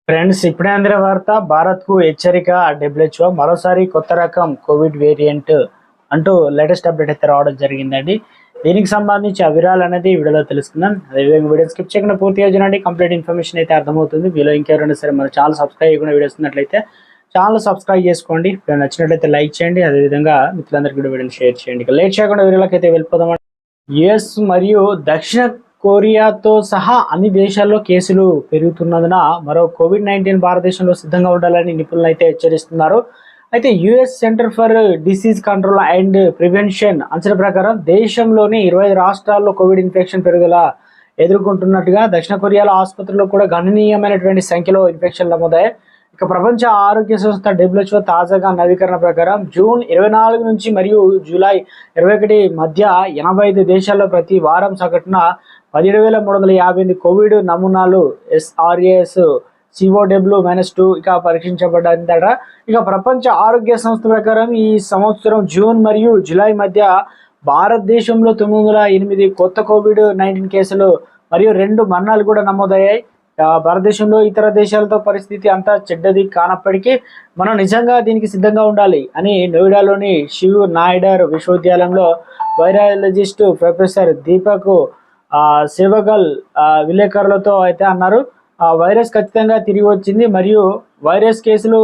Friends, ఇప్పుడే అందిన వార్త. భారత్ కు హెచ్చరిక. డబ్ల్యూహెచ్ఓ మరోసారి కొత్త రకం కోవిడ్ వేరియంట్ అంటూ లేటెస్ట్ అప్డేట్ అయితే రావడం జరిగిందండి. దీనికి సంబంధించి అవిరాలు అనేది వీడియోలో తెలుసుకుందాం. అదేవిధంగా వీడియో స్కిప్ చేయకుండా పూర్తిగా చూడండి. కంప్లీట్ ఇన్ఫర్మేషన్ అయితే అర్థమవుతుంది. మీలో ఇంకెవరైనా సరే మన ఛానల్ సబ్స్క్రైబ్ చేయకుండా వీడియోస్ ఉన్నట్లయితే ఛానల్ సబ్స్క్రైబ్ చేసుకోండి. నచ్చినట్లయితే లైక్ చేయండి. అదేవిధంగా మిత్రులందరికీ కూడా వీడియోని షేర్ చేయండి. లేట్ చేయకుండా వీడియోలోకి అయితే వెళ్ళిపోదాం. యుఎస్ మరియు దక్షిణ కొరియాతో సహా అన్ని దేశాల్లో కేసులు పెరుగుతున్నందున మరో కోవిడ్-19 భారతదేశంలో సిద్ధంగా ఉండాలని నిపుణులు అయితే హెచ్చరిస్తున్నారు. అయితే US centre for disease control and prevention అంచనా ప్రకారం దేశంలోని 25 రాష్ట్రాల్లో కోవిడ్ ఇన్ఫెక్షన్ పెరుగుదల ఎదుర్కొంటున్నట్టుగా దక్షిణ కొరియాలో ఆసుపత్రుల్లో కూడా గణనీయమైనటువంటి సంఖ్యలో ఇన్ఫెక్షన్లు నమోదయ్యాయి. ఇక ప్రపంచ ఆరోగ్య సంస్థ డబ్ల్యూహెచ్ఓ తాజాగా నవీకరణ ప్రకారం జూన్ 24 నుంచి మరియు జూలై 21 మధ్య 85 దేశాల్లో ప్రతి వారం సగటున 17,358 కోవిడ్ నమూనాలు SARS CoW-2 ఇక పరీక్షించబడ్డారట. ఇక ప్రపంచ ఆరోగ్య సంస్థ ప్రకారం ఈ సంవత్సరం జూన్ మరియు జూలై మధ్య భారతదేశంలో 908 కొత్త కోవిడ్-19 కేసులు మరియు 2 మరణాలు కూడా నమోదయ్యాయి. భారతదేశంలో ఇతర దేశాలతో పరిస్థితి అంతా చెడ్డది కానప్పటికీ మనం నిజంగా దీనికి సిద్ధంగా ఉండాలి అని నోయిడాలోని శివ్ నాయుడర్ విశ్వవిద్యాలయంలో వైరాలజిస్ట్ ప్రొఫెసర్ దీపక్ సేవగల్ విలేకరులతో అయితే అన్నారు. వైరస్ ఖచ్చితంగా తిరిగి వచ్చింది మరియు వైరస్ కేసులు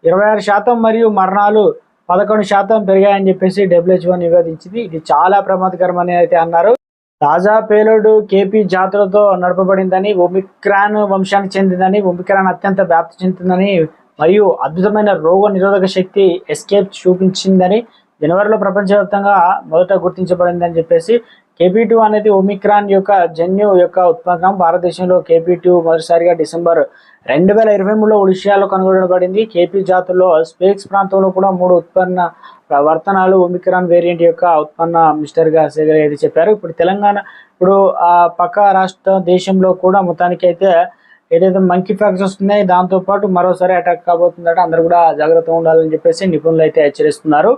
26% మరియు మరణాలు 11% పెరిగాయని చెప్పేసి డబ్ల్యూహెచ్ఓ నివేదించింది. ఇది చాలా ప్రమాదకరమని అయితే అన్నారు. తాజా పేలోడ్ కేపీ జాతులతో నడపబడిందని, ఒమిక్రాన్ వంశానికి చెందిందని, ఒమిక్రాన్ అత్యంత వ్యాప్తి చెందుతుందని మరియు అద్భుతమైన రోగ నిరోధక శక్తి ఎస్కేప్ చూపించిందని జనవరిలో ప్రపంచవ్యాప్తంగా మొదట గుర్తించబడిందని చెప్పేసి KP2 అనేది ఒమిక్రాన్ యొక్క జన్యు యొక్క ఉత్పన్నం. భారతదేశంలో KP2 మొదటిసారిగా డిసెంబర్ 2023లో ఒడిషాలో కనుగొనబడింది. కేపీ జాతుల్లో స్పేక్స్ ప్రాంతంలో కూడా 3 ఉత్పన్న వర్తనాలు ఒమిక్రాన్ వేరియంట్ యొక్క ఉత్పన్న మిస్టర్గా సేగర్ అయితే చెప్పారు. ఇప్పుడు తెలంగాణ పక్క రాష్ట్ర దేశంలో కూడా మొత్తానికి అయితే ఏదైతే మంకీ ఫ్యాక్స్ వస్తున్నాయి దాంతోపాటు మరోసారి అటాక్ కాబోతుందట. అందరూ కూడా జాగ్రత్తగా ఉండాలని చెప్పేసి నిపుణులు అయితే హెచ్చరిస్తున్నారు.